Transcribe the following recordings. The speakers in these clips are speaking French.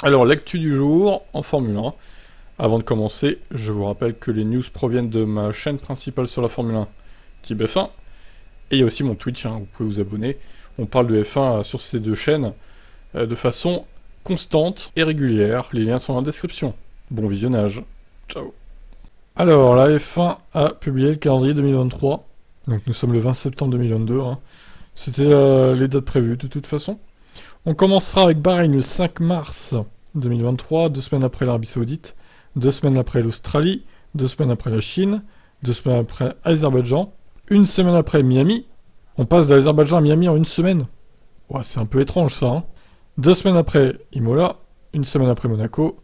Alors, l'actu du jour en Formule 1. Avant de commencer, je vous rappelle que les news proviennent de ma chaîne principale sur la Formule 1, Type F1. Et il y a aussi mon Twitch, vous pouvez vous abonner. On parle de F1 sur ces deux chaînes de façon constante et régulière. Les liens sont dans la description. Bon visionnage. Ciao. Alors, la F1 a publié le calendrier 2023. Donc nous sommes le 20 septembre 2022. C'était les dates prévues de toute façon. On commencera avec Bahreïn le 5 mars 2023, 2 semaines après l'Arabie Saoudite, 2 semaines après l'Australie, 2 semaines après la Chine, 2 semaines après Azerbaïdjan, 1 semaine après Miami. On passe d'Azerbaïdjan à Miami en 1 semaine. Ouais, c'est un peu étrange ça. 2 semaines après Imola, 1 semaine après Monaco,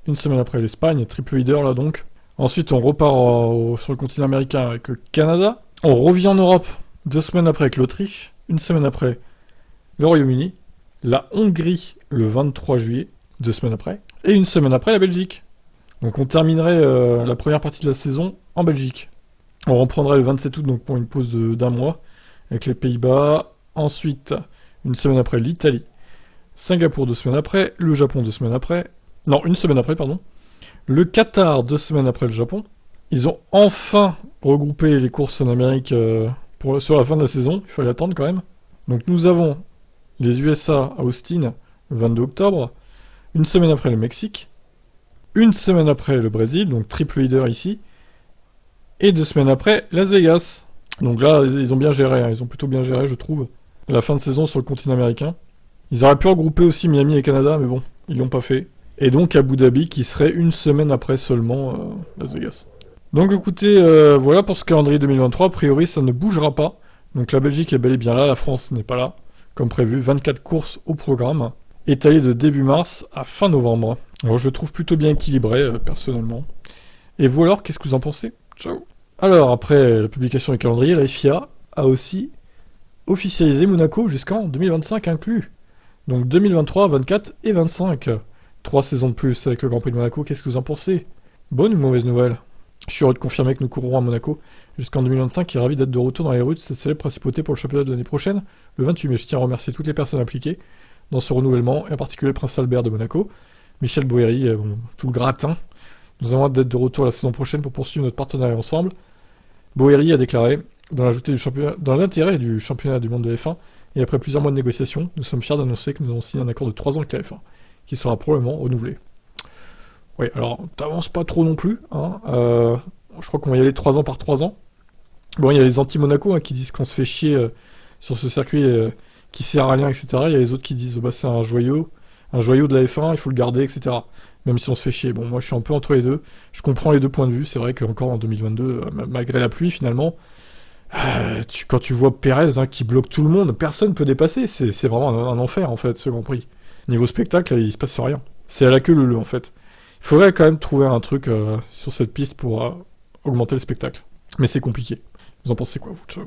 1 semaine après l'Espagne, triple leader là donc. Ensuite on repart sur le continent américain avec le Canada. On revient en Europe 2 semaines après avec l'Autriche, 1 semaine après le Royaume-Uni, la Hongrie le 23 juillet, 2 semaines après, et 1 semaine après la Belgique. Donc on terminerait la première partie de la saison en Belgique. On reprendrait le 27 août donc pour une pause d'1 mois avec les Pays-Bas. Ensuite, 1 semaine après l'Italie, Singapour 2 semaines après, le Japon 2 semaines après, non 1 semaine après pardon, le Qatar 2 semaines après le Japon. Ils ont enfin regroupé les courses en Amérique sur la fin de la saison, il fallait attendre quand même. Donc nous avons les USA à Austin le 22 octobre, 1 semaine après le Mexique, 1 semaine après le Brésil, donc triple leader ici, et 2 semaines après Las Vegas. Donc là, ils ont bien géré, ils ont plutôt bien géré, je trouve, la fin de saison sur le continent américain. Ils auraient pu regrouper aussi Miami et Canada, mais bon, ils l'ont pas fait. Et donc Abu Dhabi qui serait 1 semaine après seulement Las Vegas. Donc écoutez, voilà pour ce calendrier 2023, a priori ça ne bougera pas. Donc la Belgique est bel et bien là, la France n'est pas là, comme prévu, 24 courses au programme, étalées de début mars à fin novembre. Alors je le trouve plutôt bien équilibré, personnellement. Et vous alors, qu'est-ce que vous en pensez? Ciao. Alors après la publication du calendrier, la FIA a aussi officialisé Monaco jusqu'en 2025 inclus. Donc 2023, 24 et 25. 3 saisons de plus avec le Grand Prix de Monaco, qu'est-ce que vous en pensez? Bonne ou mauvaise nouvelle? Je suis heureux de confirmer que nous courrons à Monaco jusqu'en 2025 et ravi d'être de retour dans les rues de cette célèbre principauté pour le championnat de l'année prochaine, le 28 mai. Je tiens à remercier toutes les personnes impliquées dans ce renouvellement, et en particulier le Prince Albert de Monaco, Michel Bouéry, tout le gratin. Nous avons hâte d'être de retour la saison prochaine pour poursuivre notre partenariat ensemble. Bouéry a déclaré, dans l'intérêt du championnat du monde de F1, et après plusieurs mois de négociations, nous sommes fiers d'annoncer que nous avons signé un accord de 3 ans avec la F1, qui sera probablement renouvelé. Oui, alors, t'avances pas trop non plus, je crois qu'on va y aller 3 ans par 3 ans. Bon, il y a les anti-Monaco qui disent qu'on se fait chier sur ce circuit qui sert à rien, etc. Il y a les autres qui disent c'est un joyau de la F1, il faut le garder, etc. Même si on se fait chier. Bon, moi je suis un peu entre les deux. Je comprends les deux points de vue. C'est vrai qu'encore en 2022, malgré la pluie, finalement, quand tu vois Pérez qui bloque tout le monde, personne peut dépasser. C'est vraiment un enfer, en fait, ce Grand Prix. Niveau spectacle, il se passe rien. C'est à la queue leu, en fait. Il faudrait quand même trouver un truc sur cette piste pour augmenter le spectacle. Mais c'est compliqué. Vous en pensez quoi, vous? Ciao.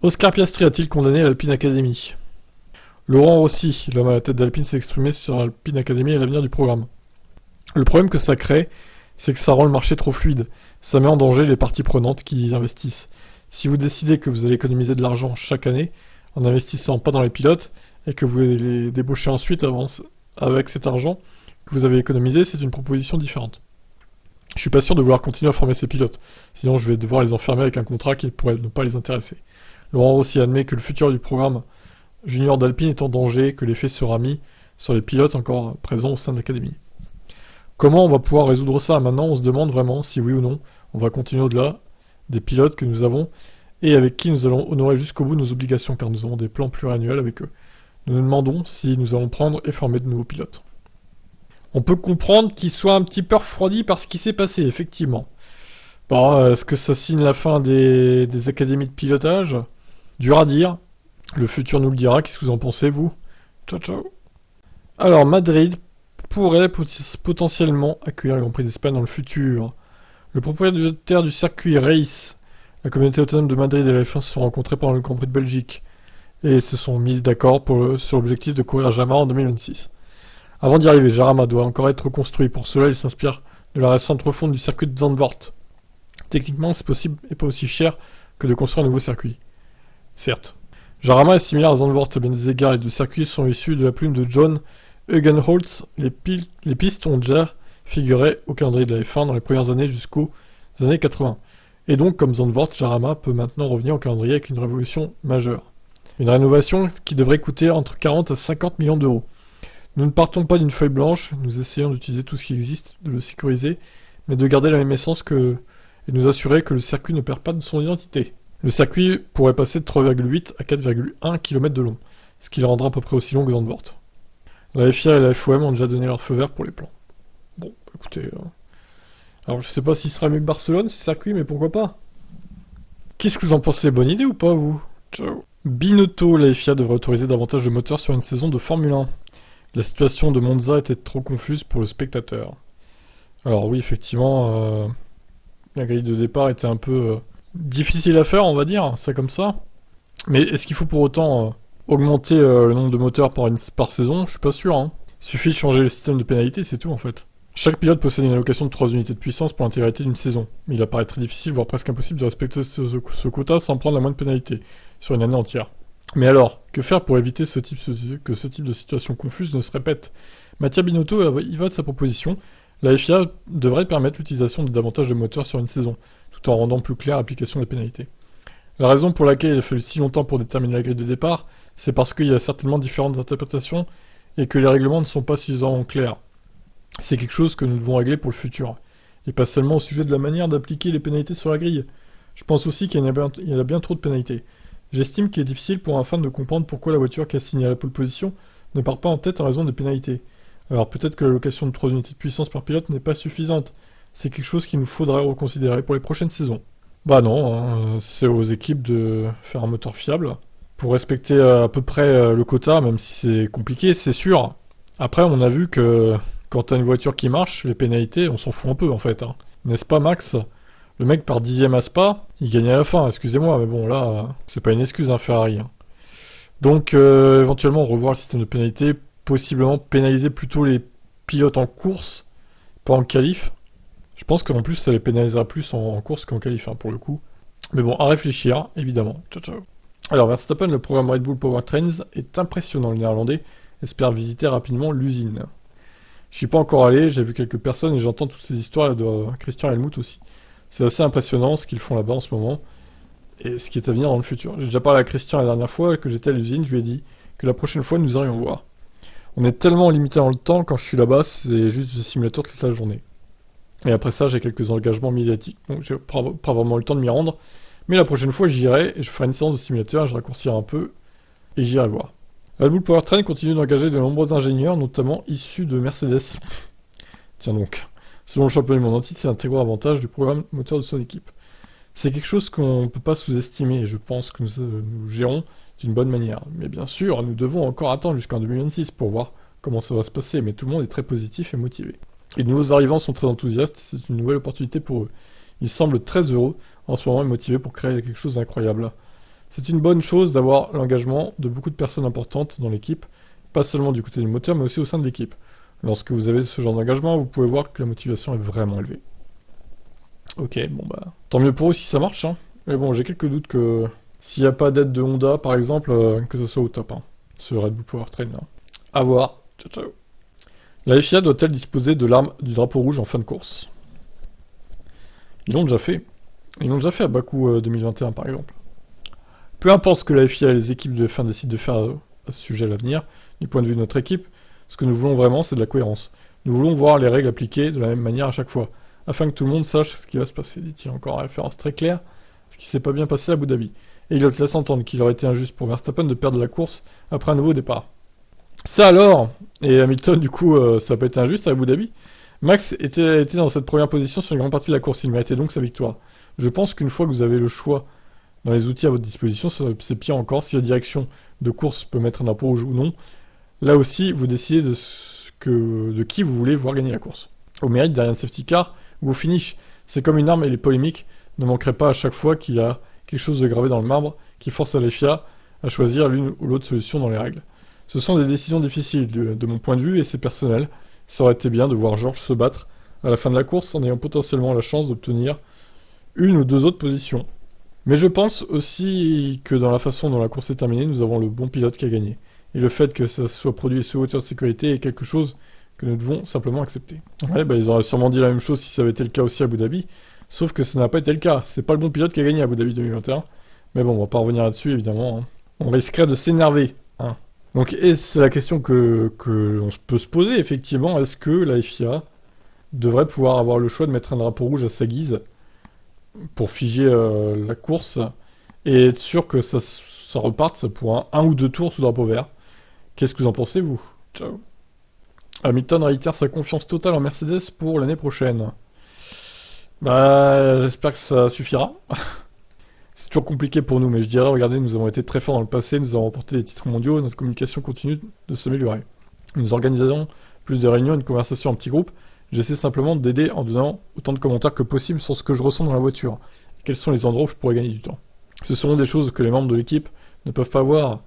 Oscar Piastri a-t-il condamné l'Alpine Academy? Laurent Rossi, l'homme à la tête d'Alpine, s'est exprimé sur l'Alpine Academy et l'avenir du programme. Le problème que ça crée, c'est que ça rend le marché trop fluide. Ça met en danger les parties prenantes qui y investissent. Si vous décidez que vous allez économiser de l'argent chaque année, en investissant pas dans les pilotes, et que vous les débauchez ensuite avec cet argent que vous avez économisé, c'est une proposition différente. Je suis pas sûr de vouloir continuer à former ces pilotes, sinon je vais devoir les enfermer avec un contrat qui pourrait ne pas les intéresser. Laurent Rossi admet que le futur du programme junior d'Alpine est en danger, que l'effet sera mis sur les pilotes encore présents au sein de l'académie. Comment on va pouvoir résoudre ça? Maintenant, on se demande vraiment si oui ou non on va continuer au-delà des pilotes que nous avons et avec qui nous allons honorer jusqu'au bout nos obligations, car nous avons des plans pluriannuels avec eux. Nous nous demandons si nous allons prendre et former de nouveaux pilotes. On peut comprendre qu'il soit un petit peu refroidi par ce qui s'est passé, effectivement. Bon, est-ce que ça signe la fin des académies de pilotage? Dur à dire. Le futur nous le dira. Qu'est-ce que vous en pensez, vous? Ciao, ciao. Alors, Madrid pourrait potentiellement accueillir le Grand Prix d'Espagne dans le futur. Le propriétaire du circuit Race, la communauté autonome de Madrid et la F1 se sont rencontrés pendant le Grand Prix de Belgique et se sont mis d'accord sur l'objectif de courir à Jarama en 2026. Avant d'y arriver, Jarama doit encore être reconstruit. Pour cela, il s'inspire de la récente refonte du circuit de Zandvoort. Techniquement, c'est possible et pas aussi cher que de construire un nouveau circuit. Certes. Jarama est similaire à Zandvoort, bien des égards, les deux circuits sont issus de la plume de John Hugenholtz, les pistes ont déjà figuré au calendrier de la F1 dans les premières années jusqu'aux années 80. Et donc, comme Zandvoort, Jarama peut maintenant revenir au calendrier avec une révolution majeure. Une rénovation qui devrait coûter entre 40 à 50 millions d'euros. Nous ne partons pas d'une feuille blanche, nous essayons d'utiliser tout ce qui existe, de le sécuriser, mais de garder la même essence et nous assurer que le circuit ne perd pas de son identité. Le circuit pourrait passer de 3,8 à 4,1 km de long, ce qui le rendra à peu près aussi long que Zandvoort. La FIA et la FOM ont déjà donné leur feu vert pour les plans. Bon, écoutez... Alors je sais pas s'il sera mieux que Barcelone, ce circuit, mais pourquoi pas. Qu'est-ce que vous en pensez? Bonne idée ou pas, vous? Ciao. Binotto, la FIA devrait autoriser davantage de moteurs sur une saison de Formule 1. La situation de Monza était trop confuse pour le spectateur. Alors oui, effectivement, la grille de départ était un peu difficile à faire, on va dire, ça comme ça. Mais est-ce qu'il faut pour autant augmenter le nombre de moteurs par saison? Je suis pas sûr. Il suffit de changer le système de pénalité, c'est tout en fait. Chaque pilote possède une allocation de 3 unités de puissance pour l'intégralité d'une saison, mais il apparaît très difficile, voire presque impossible de respecter ce quota sans prendre la moindre pénalité, sur une année entière. Mais alors, que faire pour éviter que ce type de situation confuse ne se répète? Mattia Binotto y va de sa proposition. La FIA devrait permettre l'utilisation de davantage de moteurs sur une saison, tout en rendant plus claire l'application des pénalités. La raison pour laquelle il a fallu si longtemps pour déterminer la grille de départ, c'est parce qu'il y a certainement différentes interprétations et que les règlements ne sont pas suffisamment clairs. C'est quelque chose que nous devons régler pour le futur, et pas seulement au sujet de la manière d'appliquer les pénalités sur la grille. Je pense aussi qu'il y en a bien trop de pénalités. J'estime qu'il est difficile pour un fan de comprendre pourquoi la voiture qui a signé à la pole position ne part pas en tête en raison des pénalités. Alors peut-être que l'allocation de 3 unités de puissance par pilote n'est pas suffisante. C'est quelque chose qu'il nous faudrait reconsidérer pour les prochaines saisons. Bah non, c'est aux équipes de faire un moteur fiable. Pour respecter à peu près le quota, même si c'est compliqué, c'est sûr. Après, on a vu que quand t'as une voiture qui marche, les pénalités, on s'en fout un peu en fait. N'est-ce pas, Max? Le mec part 10ème à Spa, il gagne à la fin, excusez-moi, mais bon là, c'est pas une excuse, Ferrari. Donc, éventuellement, revoir le système de pénalité, possiblement pénaliser plutôt les pilotes en course, pas en qualif. Je pense qu'en plus, ça les pénalisera plus en course qu'en qualif, pour le coup. Mais bon, à réfléchir, évidemment. Ciao, ciao. Alors, Verstappen, le programme Red Bull Powertrains est impressionnant. Le néerlandais espère visiter rapidement l'usine. Je suis pas encore allé, j'ai vu quelques personnes et j'entends toutes ces histoires de Christian Helmut aussi. C'est assez impressionnant ce qu'ils font là-bas en ce moment et ce qui est à venir dans le futur. J'ai déjà parlé à Christian la dernière fois que j'étais à l'usine, je lui ai dit que la prochaine fois nous irions voir. On est tellement limité dans le temps, quand je suis là-bas, c'est juste du simulateur toute la journée. Et après ça, j'ai quelques engagements médiatiques, donc j'ai pas vraiment le temps de m'y rendre. Mais la prochaine fois, j'irai, et je ferai une séance de simulateur, je raccourcirai un peu, et j'irai voir. Red Bull Powertrain continue d'engager de nombreux ingénieurs, notamment issus de Mercedes. Tiens donc, selon le championnat du monde entier, c'est un très gros avantage du programme moteur de son équipe. C'est quelque chose qu'on ne peut pas sous-estimer, et je pense que nous gérons d'une bonne manière. Mais bien sûr, nous devons encore attendre jusqu'en 2026 pour voir comment ça va se passer, mais tout le monde est très positif et motivé. Les nouveaux arrivants sont très enthousiastes, c'est une nouvelle opportunité pour eux. Ils semblent très heureux en ce moment et motivés pour créer quelque chose d'incroyable. C'est une bonne chose d'avoir l'engagement de beaucoup de personnes importantes dans l'équipe, pas seulement du côté du moteur, mais aussi au sein de l'équipe. Lorsque vous avez ce genre d'engagement, vous pouvez voir que la motivation est vraiment élevée. Ok, bon bah, tant mieux pour eux si ça marche, Mais bon, j'ai quelques doutes que s'il n'y a pas d'aide de Honda, par exemple, que ce soit au top, ce Red Bull Powertrain. À voir. Ciao, ciao. La FIA doit-elle disposer de l'arme du drapeau rouge en fin de course? Ils l'ont déjà fait. Ils l'ont déjà fait à Bakou 2021, par exemple. Peu importe ce que la FIA et les équipes de F1 décident de faire à ce sujet à l'avenir, du point de vue de notre équipe, ce que nous voulons vraiment, c'est de la cohérence. Nous voulons voir les règles appliquées de la même manière à chaque fois, afin que tout le monde sache ce qui va se passer. Dit-il encore en référence très claire, ce qui s'est pas bien passé à Abu Dhabi. Et il laisse entendre qu'il aurait été injuste pour Verstappen de perdre la course après un nouveau départ. Ça alors! Et Hamilton, du coup, ça n'a pas été injuste à Abu Dhabi. Max était dans cette première position sur une grande partie de la course, il méritait donc sa victoire. Je pense qu'une fois que vous avez le choix dans les outils à votre disposition, c'est pire encore. Si la direction de course peut mettre un drapeau rouge ou non, là aussi, vous décidez de qui vous voulez voir gagner la course. Au mérite derrière un safety car ou au finish. C'est comme une arme et les polémiques ne manqueraient pas à chaque fois qu'il y a quelque chose de gravé dans le marbre qui force à la FIA à choisir l'une ou l'autre solution dans les règles. Ce sont des décisions difficiles de mon point de vue et c'est personnel. Ça aurait été bien de voir George se battre à la fin de la course en ayant potentiellement la chance d'obtenir une ou deux autres positions. Mais je pense aussi que dans la façon dont la course est terminée, nous avons le bon pilote qui a gagné. et le fait que ça soit produit sous hauteur de sécurité est quelque chose que nous devons simplement accepter. Ouais, ils auraient sûrement dit la même chose si ça avait été le cas aussi à Abu Dhabi, sauf que ça n'a pas été le cas. C'est pas le bon pilote qui a gagné à Abu Dhabi 2021, mais bon, on va pas revenir là-dessus, évidemment. Hein. On risquerait de s'énerver. Hein. Donc, et c'est la question que on peut se poser, effectivement, est-ce que la FIA devrait pouvoir avoir le choix de mettre un drapeau rouge à sa guise pour figer la course et être sûr que ça reparte pour un ou deux tours sous drapeau vert. Qu'est-ce que vous en pensez, vous? Ciao. Hamilton réitère sa confiance totale en Mercedes pour l'année prochaine. J'espère que ça suffira. C'est toujours compliqué pour nous, mais je dirais, regardez, nous avons été très forts dans le passé, nous avons remporté des titres mondiaux, notre communication continue de s'améliorer. Nous organisons plus de réunions et de conversations en petits groupes. J'essaie simplement d'aider en donnant autant de commentaires que possible sur ce que je ressens dans la voiture. Et quels sont les endroits où je pourrais gagner du temps. Ce seront des choses que les membres de l'équipe ne peuvent pas voir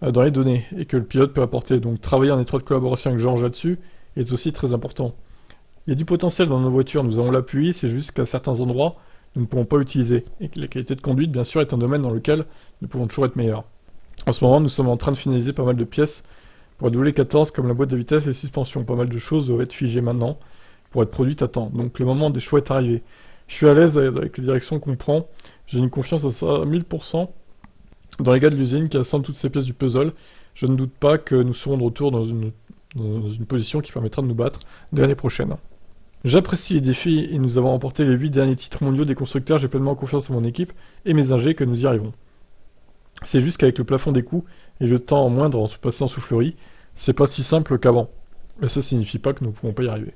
dans les données et que le pilote peut apporter. Donc travailler en étroite collaboration avec Georges là-dessus est aussi très important. Il y a du potentiel dans nos voitures, nous avons l'appui, c'est juste qu'à certains endroits, nous ne pouvons pas l'utiliser. Et que la qualité de conduite, bien sûr, est un domaine dans lequel nous pouvons toujours être meilleurs. En ce moment, nous sommes en train de finaliser pas mal de pièces pour la W14, comme la boîte de vitesse et les suspensions. Pas mal de choses doivent être figées maintenant pour être produites à temps. Donc le moment des choix est arrivé. Je suis à l'aise avec les directions qu'on prend. J'ai une confiance à ça à 1000% dans les gars de l'usine qui assemblent toutes ces pièces du puzzle. Je ne doute pas que nous serons de retour dans une position qui permettra de nous battre dès l'année prochaine. J'apprécie les défis et nous avons remporté les 8 derniers titres mondiaux des constructeurs. J'ai pleinement confiance en mon équipe et mes ingés que nous y arrivons. C'est juste qu'avec le plafond des coûts et le temps en moindre en se passant en soufflerie, c'est pas si simple qu'avant. Mais ça signifie pas que nous ne pouvons pas y arriver.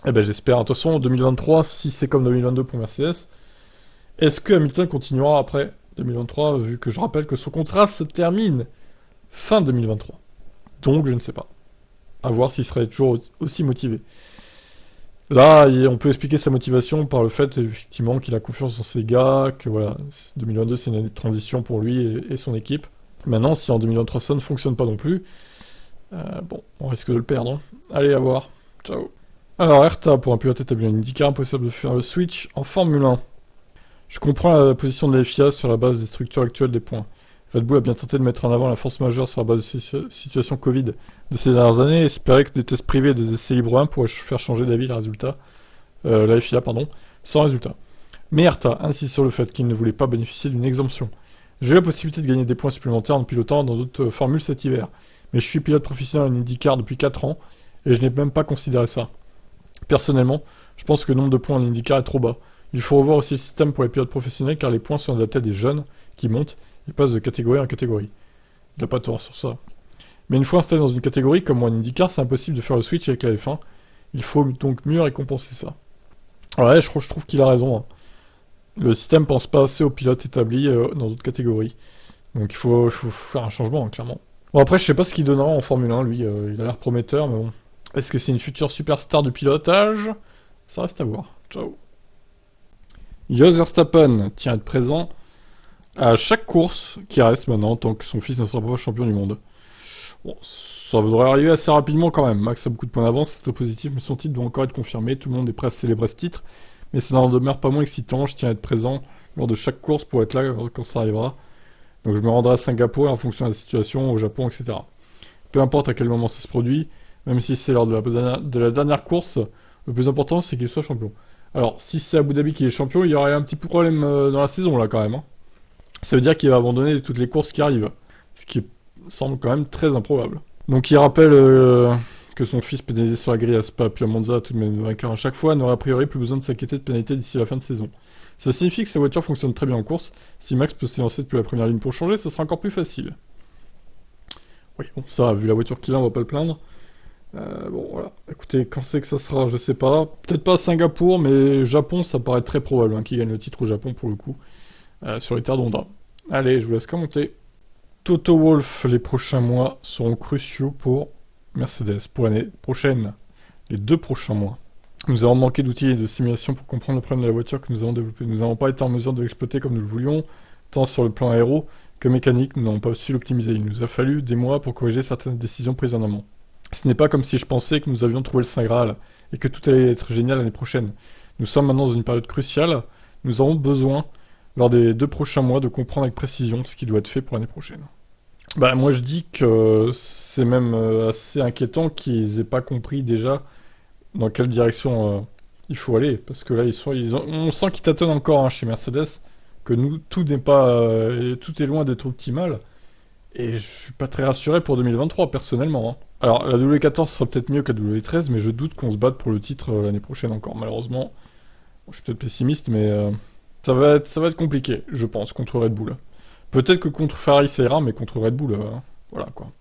J'espère. De toute façon, en 2023, si c'est comme 2022 pour Mercedes, est-ce que Hamilton continuera après 2023, vu que je rappelle que son contrat se termine fin 2023. Donc, je ne sais pas. À voir s'il serait toujours aussi motivé. Là, on peut expliquer sa motivation par le fait, effectivement, qu'il a confiance dans ses gars, que voilà, 2022, c'est une année de transition pour lui et son équipe. Maintenant, si en 2023, ça ne fonctionne pas non plus, on risque de le perdre. Hein. Allez, à voir. Ciao. Alors, Hertha, pour un pilote établi en IndyCar, impossible de faire le switch en Formule 1. Je comprends la position de la FIA sur la base des structures actuelles des points. Red Bull a bien tenté de mettre en avant la force majeure sur la base de la situation Covid de ces dernières années et espérait que des tests privés et des essais libres 1 pourraient faire changer d'avis la FIA, sans résultat. Mais Hertha insiste sur le fait qu'il ne voulait pas bénéficier d'une exemption. J'ai eu la possibilité de gagner des points supplémentaires en pilotant dans d'autres formules cet hiver. Mais je suis pilote professionnel en IndyCar depuis 4 ans et je n'ai même pas considéré ça. Personnellement, je pense que le nombre de points en IndyCar est trop bas. Il faut revoir aussi le système pour les pilotes professionnels car les points sont adaptés à des jeunes qui montent et passent de catégorie en catégorie. Il n'a pas tort sur ça. Mais une fois installé dans une catégorie, comme moi en IndyCar, c'est impossible de faire le switch avec la F1. Il faut donc mieux récompenser ça. Ouais, je trouve qu'il a raison. Hein. Le système pense pas assez aux pilotes établis dans d'autres catégories. Donc il faut faire un changement, hein, clairement. Bon, après, je sais pas ce qu'il donnera en Formule 1, lui. Il a l'air prometteur, mais bon. Est-ce que c'est une future superstar de pilotage? Ça reste à voir. Ciao. Jos Verstappen tient à être présent à chaque course qui reste maintenant, tant que son fils ne sera pas champion du monde. Bon, ça devrait arriver assez rapidement quand même. Max a beaucoup de points d'avance, c'est très positif, mais son titre doit encore être confirmé. Tout le monde est prêt à célébrer ce titre, mais ça n'en demeure pas moins excitant. Je tiens à être présent lors de chaque course pour être là quand ça arrivera. Donc je me rendrai à Singapour en fonction de la situation, au Japon, etc. Peu importe à quel moment ça se produit, même si c'est lors de la dernière course, le plus important c'est qu'il soit champion. Alors, si c'est Abu Dhabi qui est champion, il y aurait un petit problème dans la saison là quand même. Hein. Ça veut dire qu'il va abandonner toutes les courses qui arrivent, ce qui semble quand même très improbable. Donc il rappelle que son fils pénalisé sur la grille à Spa puis à Monza, tout de même vainqueur à chaque fois, n'aurait a priori plus besoin de s'inquiéter de pénalité d'ici la fin de saison. Ça signifie que sa voiture fonctionne très bien en course. Si Max peut s'élancer depuis la première ligne pour changer, ça sera encore plus facile. Oui, bon, ça, vu la voiture qu'il a, on va pas le plaindre. Bon, voilà. Écoutez, quand c'est que ça sera, je sais pas. Peut-être pas à Singapour, mais Japon, ça paraît très probable hein, qu'il gagne le titre au Japon pour le coup. Sur les terres d'Honda. Allez, je vous laisse commenter. Toto Wolff, les prochains mois seront cruciaux pour Mercedes, pour l'année prochaine. Les 2 prochains mois. Nous avons manqué d'outils et de simulation pour comprendre le problème de la voiture que nous avons développé. Nous n'avons pas été en mesure de l'exploiter comme nous le voulions, tant sur le plan aéro que mécanique, nous n'avons pas su l'optimiser. Il nous a fallu des mois pour corriger certaines décisions prises en amont. Ce n'est pas comme si je pensais que nous avions trouvé le Saint Graal et que tout allait être génial l'année prochaine. Nous sommes maintenant dans une période cruciale. Nous avons besoin, lors des 2 prochains mois, de comprendre avec précision ce qui doit être fait pour l'année prochaine. Bah, moi je dis que c'est même assez inquiétant qu'ils aient pas compris déjà dans quelle direction il faut aller. Parce que là, on sent qu'ils tâtonnent encore hein, chez Mercedes, que nous, tout n'est pas, tout est loin d'être optimal. Et je suis pas très rassuré pour 2023, personnellement, hein. Alors, la W14 sera peut-être mieux que la W13, mais je doute qu'on se batte pour le titre l'année prochaine encore, malheureusement. Bon, je suis peut-être pessimiste, mais ça va être compliqué, je pense, contre Red Bull. Peut-être que contre Ferrari ça ira, mais contre Red Bull, voilà quoi.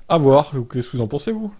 À voir, qu'est-ce que vous en pensez, vous?